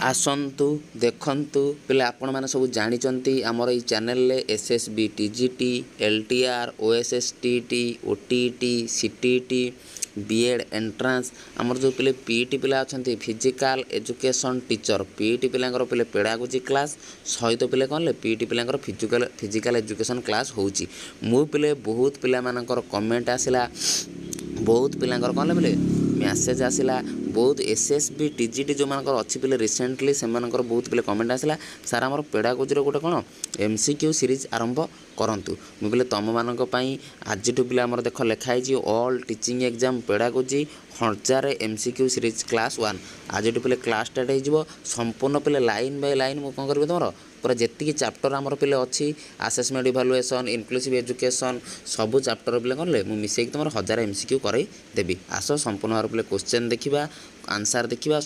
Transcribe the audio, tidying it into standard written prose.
आसतु देखु पिले आपण मैंने सब जानते आमर ये channel SSB TGT LTR OSSTT OTT CTT BEd entrance आमर जो पिले पीईटी पिला अच्छा फिजिकल एजुकेशन टीचर पीईटी पिलांकर पिले पेडागोजी क्लास सहित पिले कौन ले पीईटी पिलांकर फिजिकल एजुकेशन क्लास होची मु पिले बहुत पिला मानकर कमेंट आसिला बहुत पिलांकर कौन ले पिले मैसेज आसिला बहुत एसएसबी टीजीटी जो मानकर अच्छी पिले रिसेंटली से मानकर बहुत पिले कमेंट आसिला सार आमर पेडागोजीर गोटे कौन एमसीक्यू सीरीज आरंभ करंतु मु बोले तुम मानक पई आज पिला आमर देख लिखाई all teaching exam pedagogy 1000 MCQ series class 1 आज पिले क्लास स्टार्ट हो संपूर्ण पिले लाइन बाय लाइन मु कौन करी तुम पूरा जी चैप्टर आमर पिले अच्छी आसेसमेंट इभालुएसन इनक्लूसिव एजुकेशन सबू चैप्टर पिले कौन ले मुझे मिसेक तुम 1000 एमसीक्यू करई देवी आस संपूर्ण भाव पिले क्वेश्चन देखा आंसर देखा।